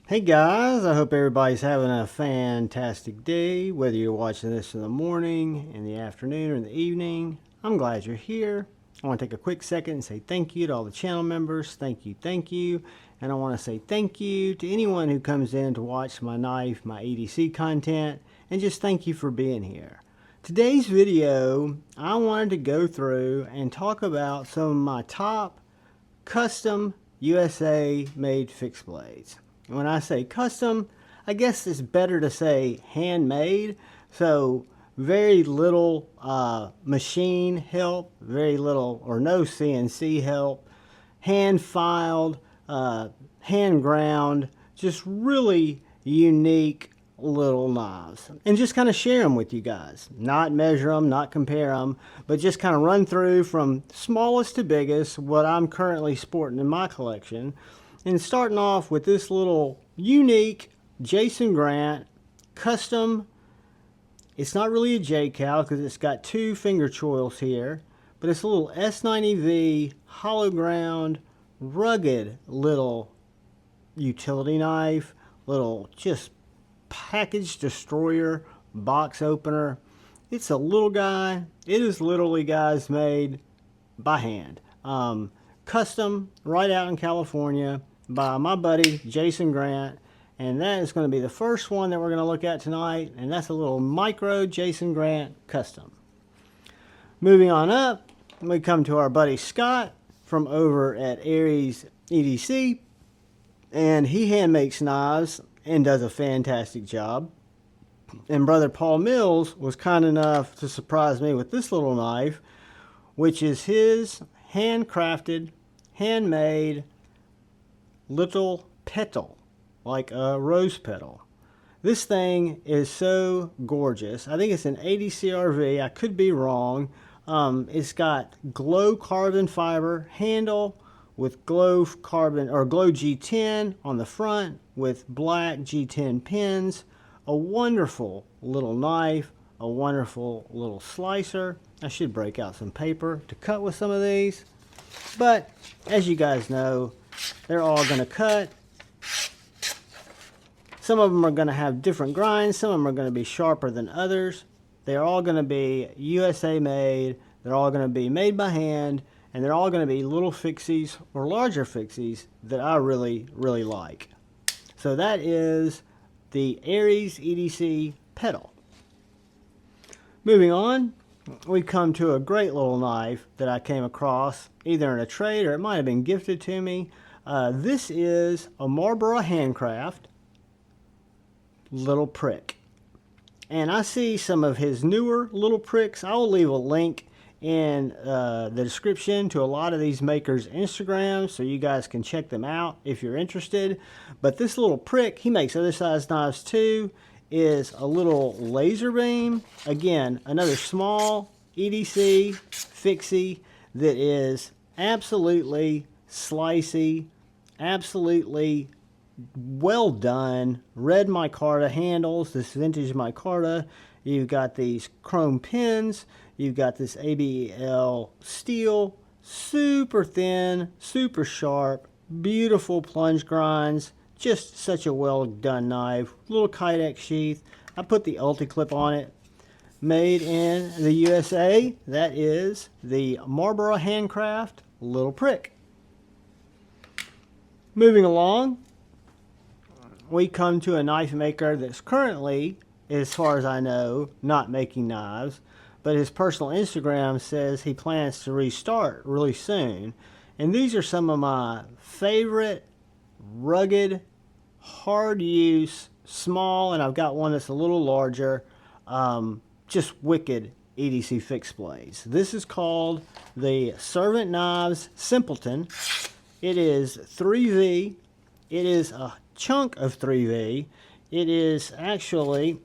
Hey guys, I hope everybody's having a fantastic day, whether you're watching this in the morning, in the afternoon, or in the evening. I'm glad you're here. I want to take a quick second and say thank you to all the channel members. Thank you. And I want to say thank you to anyone who comes in to watch my knife, my EDC content, and just thank you for being here. Today's video, I wanted to go through and talk about some of my top custom USA made fixed blades. And when I say custom, I guess it's better to say handmade. So very little machine help, very little or no CNC help, hand filed, hand ground, just really unique little knives, and just kind of share them with you guys. Not measure them, not compare them, but just kind of run through from smallest to biggest what I'm currently sporting in my collection. And starting off with this little unique Jason Grant custom. It's not really a J-Cal because it's got two finger choils here, but it's a little S90V hollow ground, rugged little utility knife, little just package destroyer, box opener. It's a little guy. It is literally, guys, made by hand. Custom right out in California by my buddy Jason Grant, and that is going to be the first one that we're going to look at tonight, and that's a little micro Jason Grant custom. Moving on up, we come to our buddy Scott from over at Aries EDC, and he hand makes knives and does a fantastic job. And brother Paul Mills was kind enough to surprise me with this little knife, which is his handcrafted, handmade little petal, like a rose petal. This thing is so gorgeous. I think it's an 80 CRV. I could be wrong. It's got glow carbon fiber handle with glow carbon or glow G10 on the front with black G10 pins. A wonderful little knife, a wonderful little slicer. I should break out some paper to cut with some of these, but as you guys know, they're all going to cut. Some of them are going to have different grinds. Some of them are going to be sharper than others. They're all going to be USA made. They're all going to be made by hand. And they're all going to be little fixies or larger fixies that I really like. So that is the Aries EDC Petal. Moving on, we come to a great little knife that I came across either in a trade or it might have been gifted to me. This is a Marlborough handcraft little prick. And I see some of his newer little pricks. I will leave a link in the description to a lot of these makers' Instagrams so you guys can check them out if you're interested. But this little prick, he makes other size knives too, is a little laser beam. Again, another small EDC fixie that is absolutely slicey, absolutely well done. Red micarta handles, this vintage micarta. You've got these chrome pins. You've got this ABL steel, super thin, super sharp, beautiful plunge grinds. Just such a well done knife. Little Kydex sheath. I put the Ulti clip on it. Made in the USA. That is the Marlborough handcraft little prick. Moving along, we come to a knife maker that's currently, as far as I know, not making knives, but his personal Instagram says he plans to restart really soon. And these are some of my favorite rugged, hard use, small, and I've got one that's a little larger, just wicked EDC fixed blades. This is called the Servant Knives Simpleton. It is 3V. It is a chunk of 3V. It is actually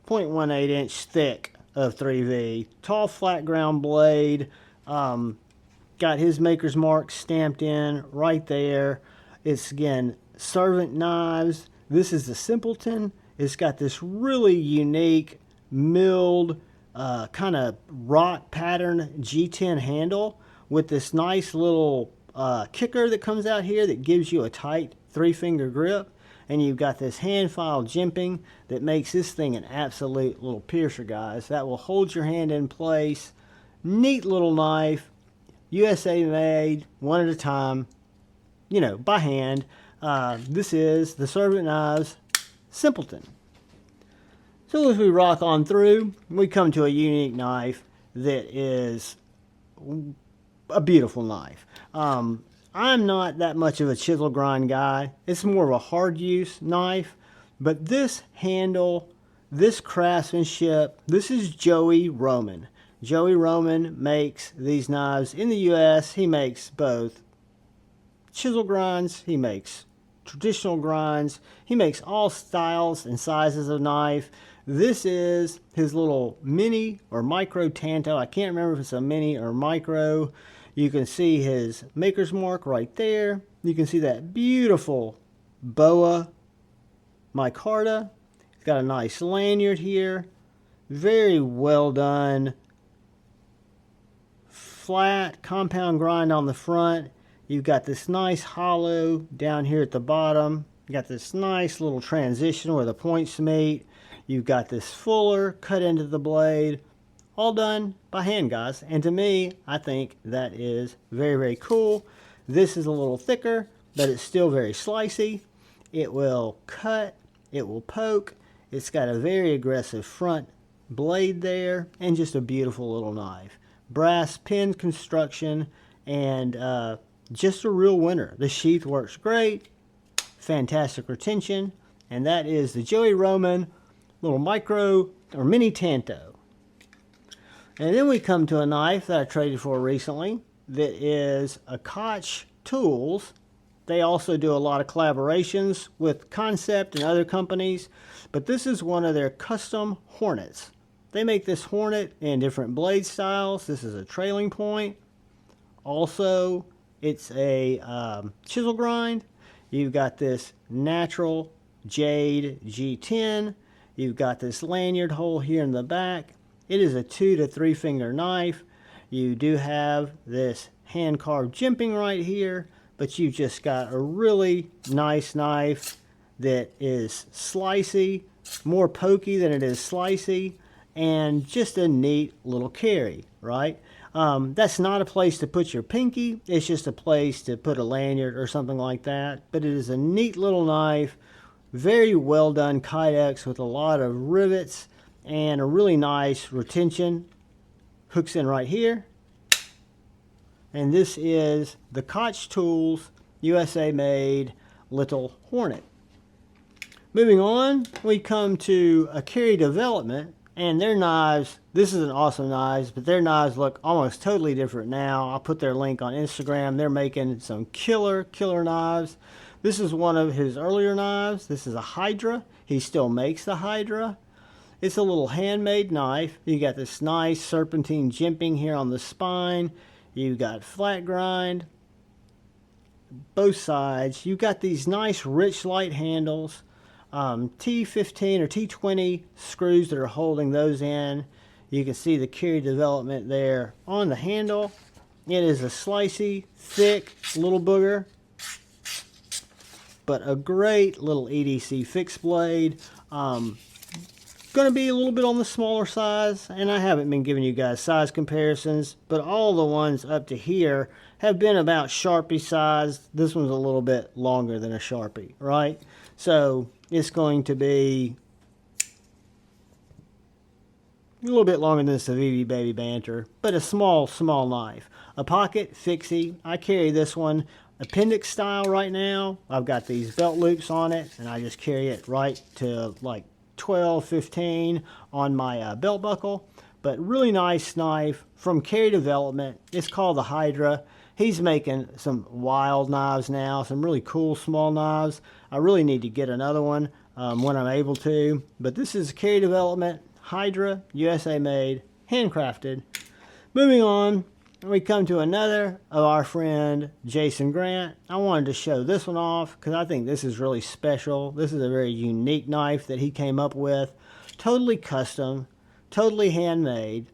.18 inch thick of 3V. Tall flat ground blade. Got his maker's mark stamped in right there. It's, again, Servant Knives. This is the Simpleton. It's got this really unique milled kind of rock pattern G10 handle with this nice little kicker that comes out here that gives you a tight 3-finger grip. And you've got this hand file jimping that makes this thing an absolute little piercer, guys. That will hold your hand in place. Neat little knife. USA made, one at a time, you know, by hand. This is the Servant Knives Simpleton. So as we rock on through, we come to a unique knife that is a beautiful knife. I'm not that much of a chisel grind guy. It's more of a hard use knife. But this handle, this craftsmanship, this is Joey Roman. Joey Roman makes these knives in the US. He makes both chisel grinds, he makes traditional grinds, he makes all styles and sizes of knife. This is his little mini or micro tanto. I can't remember if it's a mini or micro. You can see his maker's mark right there. You can see that beautiful boa micarta. It's got a nice lanyard here. Very well done. Flat compound grind on the front. You've got this nice hollow down here at the bottom. You got this nice little transition where the points meet. You've got this fuller cut into the blade. All done by hand, guys. And to me, I think that is very, very cool. This is a little thicker, but it's still very slicey. It will cut. It will poke. It's got a very aggressive front blade there, and just a beautiful little knife. Brass pin construction, and just a real winner. The sheath works great. Fantastic retention. And that is the Joey Roman little micro or mini tanto. And then we come to a knife that I traded for recently that is a Koch Tools. They also do a lot of collaborations with Concept and other companies, but this is one of their custom Hornets. They make this Hornet in different blade styles. This is a trailing point. Also, it's a chisel grind. You've got this natural jade G10. You've got this lanyard hole here in the back. It is a 2 to 3 finger knife. You do have this hand carved jimping right here, but you've just got a really nice knife that is slicey, more pokey than it is slicey, and just a neat little carry, right? That's not a place to put your pinky. It's just a place to put a lanyard or something like that. But it is a neat little knife, very well done kydex with a lot of rivets and a really nice retention. Hooks in right here. And this is the Koch Tools USA made little Hornet. Moving on, we come to a carry development, and their knives, this is an awesome knives, but their knives look almost totally different now. I'll put their link on Instagram. They're making some killer knives. This is one of his earlier knives. This is a Hydra. He still makes the Hydra. It's a little handmade knife. You got this nice serpentine jimping here on the spine. You've got flat grind, both sides. You've got these nice rich light handles. T15 or T20 screws that are holding those in. You can see the carry development there on the handle. It is a slicey, thick little booger, but a great little EDC fixed blade. Going to be a little bit on the smaller size, and I haven't been giving you guys size comparisons, but all the ones up to here have been about Sharpie size. This one's a little bit longer than a Sharpie, right? So it's going to be a little bit longer than the Civivi Baby Banter, but a small knife. A pocket fixie. I carry this one appendix style right now. I've got these belt loops on it, and I just carry it right to like 12, 15 on my belt buckle. But really nice knife from Carry Development. It's called the Hydra. He's making some wild knives now, some really cool small knives. I really need to get another one when I'm able to. But this is Carry Development, Hydra, USA made, handcrafted. Moving on, we come to another of our friend Jason Grant. I wanted to show this one off because I think this is really special. This is a very unique knife that he came up with. Totally custom, totally handmade.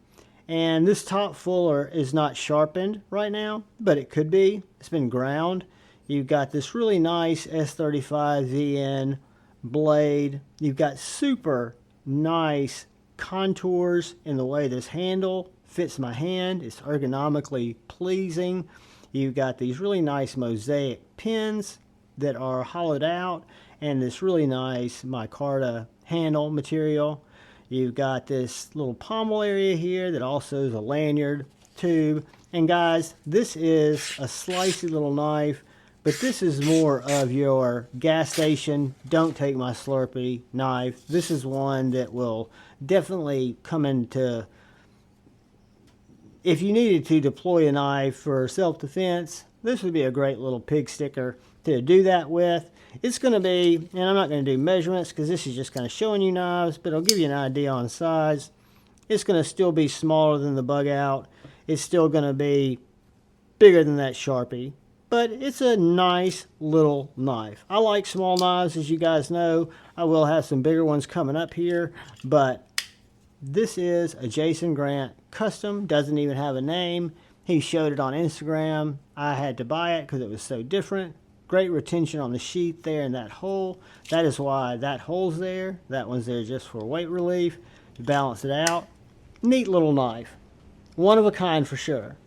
And this top fuller is not sharpened right now, but it could be. It's been ground. You've got this really nice S35 VN blade. You've got super nice contours in the way this handle fits my hand. It's ergonomically pleasing. You've got these really nice mosaic pins that are hollowed out, and this really nice micarta handle material. You've got this little pommel area here that also is a lanyard tube. And guys, this is a slicey little knife, but this is more of your gas station, don't take my Slurpee knife. This is one that will definitely come into, if you needed to deploy a knife for self-defense, this would be a great little pig sticker to do that with. It's going to be, and I'm not going to do measurements because this is just kind of showing you knives, but I'll give you an idea on size. It's going to still be smaller than the Bug Out. It's still going to be bigger than that Sharpie, but it's a nice little knife. I like small knives, as you guys know. I will have some bigger ones coming up here, but this is a Jason Grant custom. Doesn't even have a name. He showed it on Instagram. I had to buy it because it was so different. Great retention on the sheath there in that hole. That is why that hole's there. That one's there just for weight relief to balance it out. Neat little knife. One of a kind for sure.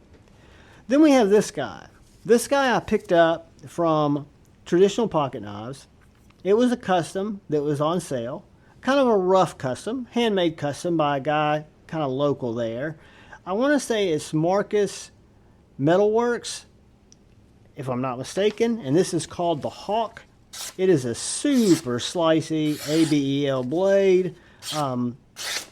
Then we have this guy. This guy I picked up from Traditional Pocket Knives. It was a custom that was on sale. Kind of a rough custom. Handmade custom by a guy kind of local there. I want to say it's Marcus Metalworks, if I'm not mistaken, and this is called the Hawk. It is a super slicey ABEL blade.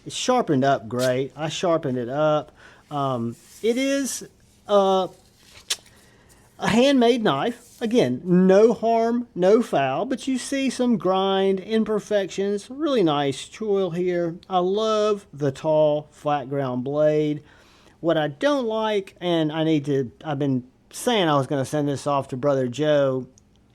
It's sharpened up great. I sharpened it up. It is a handmade knife. Again, no harm, no foul, but you see some grind, imperfections. Really nice choil here. I love the tall, flat ground blade. What I don't like, and I've been saying I was going to send this off to Brother Joe.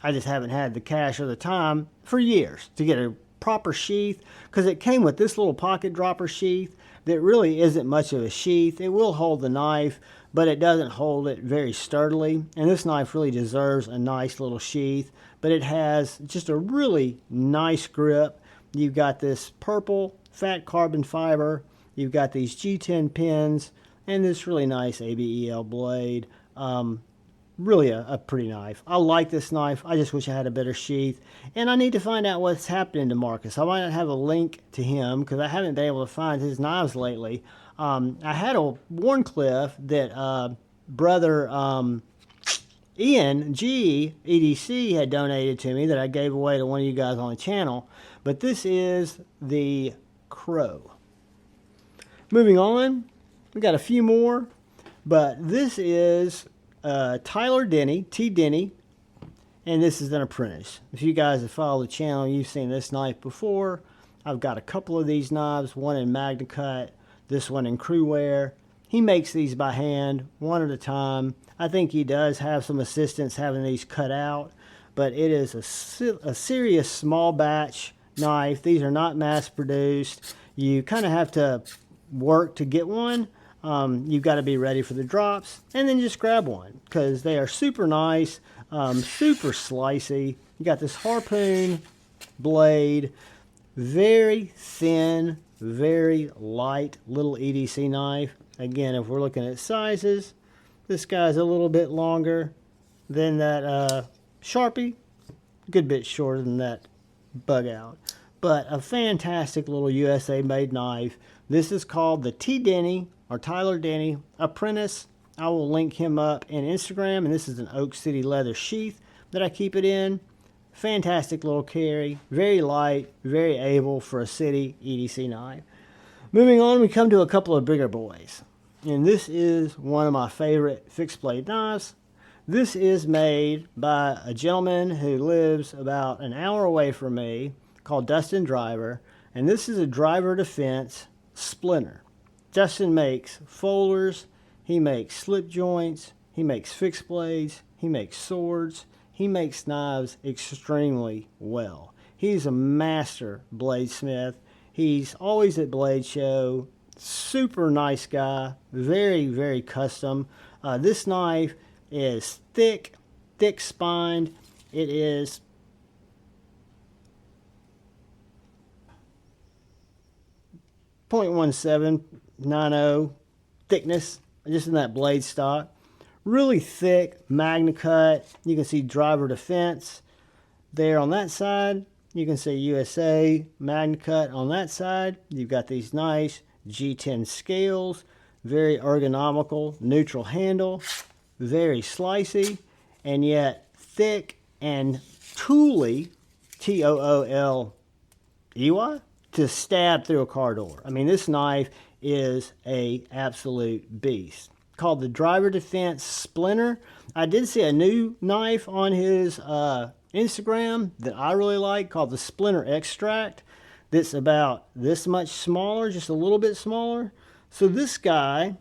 I just haven't had the cash or the time for years to get a proper sheath, because it came with this little pocket dropper sheath that really isn't much of a sheath. It will hold the knife, but it doesn't hold it very sturdily. And this knife really deserves a nice little sheath, but it has just a really nice grip. You've got this purple fat carbon fiber. You've got these G10 pins and this really nice ABEL blade. Really a pretty knife. I like this knife. I just wish I had a better sheath. And I need to find out what's happening to Marcus. I might not have a link to him because I haven't been able to find his knives lately. I had a Warncliffe that brother Ian G EDC had donated to me that I gave away to one of you guys on the channel. But this is the Crow. Moving on, we got a few more. But this is Denny, T.Denney, and this is an Apprentice. If you guys have followed the channel, you've seen this knife before. I've got a couple of these knives, one in Magna Cut, this one in Crewware. He makes these by hand, one at a time. I think he does have some assistance having these cut out, but it is a serious small batch knife. These are not mass produced. You kind of have to work to get one. You've got to be ready for the drops, and then just grab one because they are super nice, super slicey. You got this harpoon blade, very thin, very light little EDC knife. Again, if we're looking at sizes, this guy's a little bit longer than that Sharpie, a good bit shorter than that Bug Out, but a fantastic little USA made knife. This is called the T.Denney or Denny Apprentice. I will link him up in Instagram, and this is an Oak City leather sheath that I keep it in. Fantastic little carry, very light, very able for a city EDC knife. Moving on, we come to a couple of bigger boys, and this is one of my favorite fixed blade knives. This is made by a gentleman who lives about an hour away from me called Dustin Driver, and this is a Driver Defense Splinter. Dustin makes folders, he makes slip joints, he makes fixed blades, he makes swords, he makes knives extremely well. He's a master bladesmith. He's always at Blade Show. Super nice guy. Very, very custom. This knife is thick spined. It is .1790 thickness, just in that blade stock. Really thick, Magna cut. You can see driver defense there on that side. You can see USA Magna cut on that side. You've got these nice G10 scales, very ergonomical, neutral handle, very slicey, and yet thick and tooly, T-O-O-L-E-Y, to stab through a car door. I mean, this knife is a absolute beast. Called the Driver Defense Splinter. I did see a new knife on his Instagram that I really like called the Splinter Extract. That's about this much smaller, just a little bit smaller. So this guy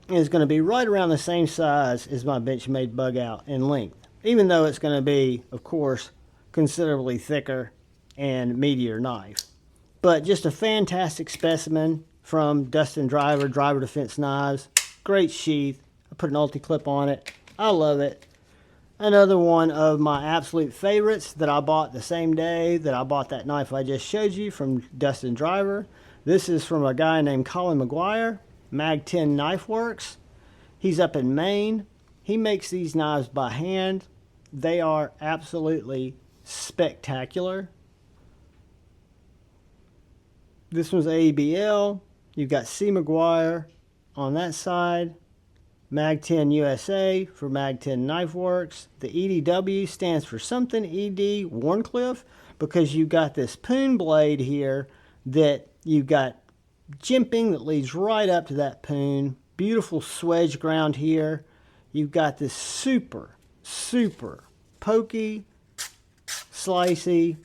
is going to be right around the same size as my Benchmade bug out in length, even though it's going to be, of course, considerably thicker and meatier knife. But just a fantastic specimen from Dustin Driver Defense Knives. Great sheath. I put an ulti-clip on it. I love it. Another one of my absolute favorites that I bought the same day that I bought that knife I just showed you from Dustin Driver. This is from a guy named Colin McGuire, Mag 10 KnifeWorks. He's up in Maine. He makes these knives by hand. They are absolutely spectacular. This one's ABL. You've got C. McGuire on that side. Mag 10 USA for Mag 10 KnifeWorks. The EDW stands for something ED Warncliffe, because you've got this poon blade here that you've got jimping that leads right up to that poon. Beautiful swedge ground here. You've got this super pokey, slicey,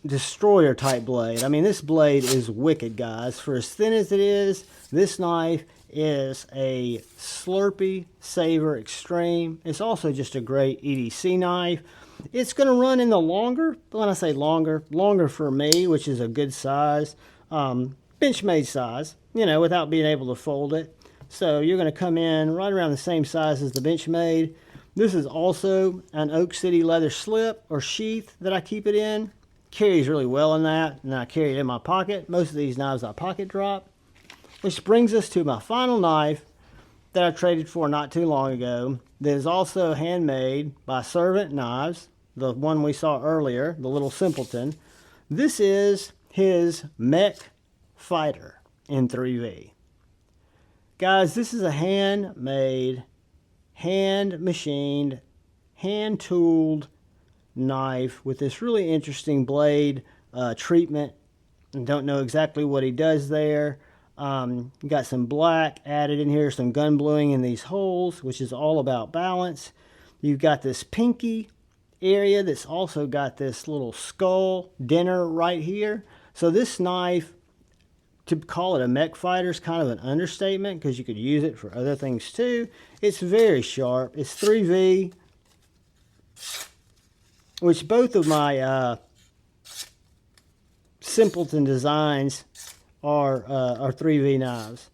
destroyer type blade. I mean, this blade is wicked, guys. For as thin as it is, this knife is a Slurpee Saver Extreme. It's also just a great EDC knife. It's going to run in the longer, when I say longer for me, which is a good size, Benchmade size, you know, without being able to fold it. So you're going to come in right around the same size as the Benchmade. This is also an Oak City leather slip or sheath that I keep it in. Carries really well in that, and I carry it in my pocket. Most of these knives I pocket drop. Which brings us to my final knife that I traded for not too long ago. That is also handmade by Servant Knives, the one we saw earlier, the little Simpleton. This is his Mech Fighter in 3V. Guys, this is a handmade, hand-machined, hand-tooled knife with this really interesting blade treatment. I don't know exactly what he does there. Got some black added in here, some gun bluing in these holes, which is all about balance. You've got this pinky area that's also got this little skull dinner right here. So this knife, to call it a mech fighter, is kind of an understatement, because you could use it for other things too. It's very sharp. It's 3V, which both of my Simpleton designs are 3V knives.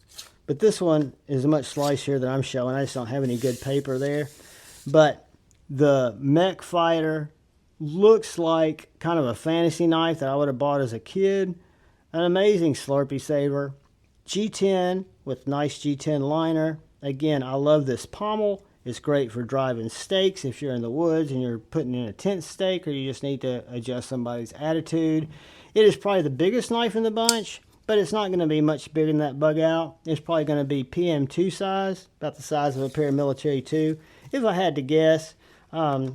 But this one is much slicier than I'm showing. I just don't have any good paper there. But the Mech Fighter looks like kind of a fantasy knife that I would have bought as a kid. An amazing Slurpee saver. G10 with nice G10 liner. Again, I love this pommel. It's great for driving stakes if you're in the woods and you're putting in a tent stake, or you just need to adjust somebody's attitude. It is probably the biggest knife in the bunch, but it's not going to be much bigger than that bug out. It's probably going to be PM2 size, about the size of a paramilitary 2. If I had to guess, roughly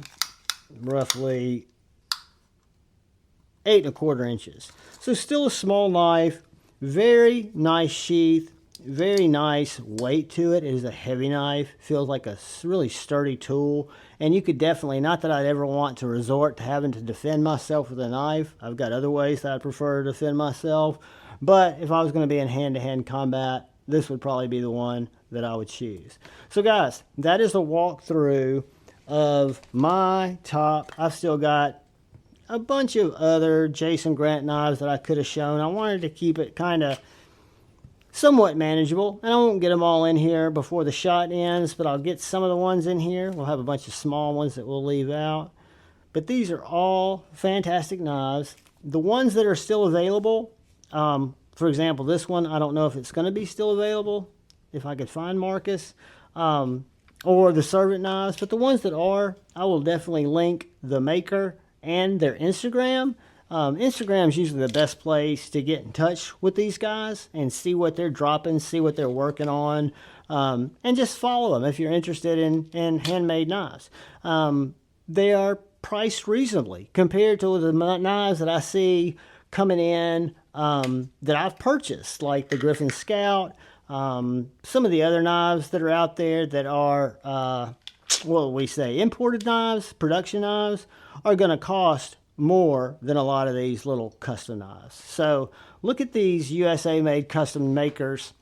8¼ inches. So still a small knife, very nice sheath. Very nice weight to it. It is a heavy knife. Feels like a really sturdy tool. And you could definitely, not that I'd ever want to resort to having to defend myself with a knife. I've got other ways that I'd prefer to defend myself. But if I was going to be in hand-to-hand combat, this would probably be the one that I would choose. So guys, that is a walkthrough of my top. I've still got a bunch of other Jason Grant knives that I could have shown. I wanted to keep it kind of somewhat manageable, and I won't get them all in here before the shot ends, but I'll get some of the ones in here. We'll have a bunch of small ones that we'll leave out. But these are all fantastic knives. The ones that are still available, for example, this one, I don't know if it's going to be still available, if I could find Marcus, or the servant knives, but the ones that are, I will definitely link the maker and their Instagram. Instagram is usually the best place to get in touch with these guys and see what they're dropping, see what they're working on, and just follow them if you're interested in handmade knives. They are priced reasonably compared to the knives that I see coming in that I've purchased, like the Griffin Scout, some of the other knives that are out there that are, what we say, imported knives, production knives, are going to cost more than a lot of these little custom knives. So look at these USA made custom makers.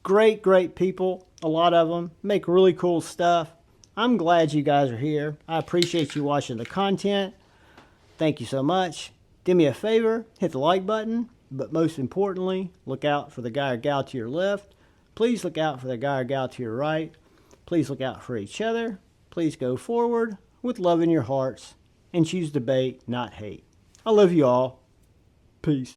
Great people. A lot of them make really cool stuff. I'm glad you guys are here. I appreciate you watching the content. Thank you so much. Do me a favor, hit the like button, but most importantly, look out for the guy or gal to your left. Please look out for the guy or gal to your right. Please look out for each other. Please go forward with love in your hearts and choose debate, not hate. I love you all. Peace.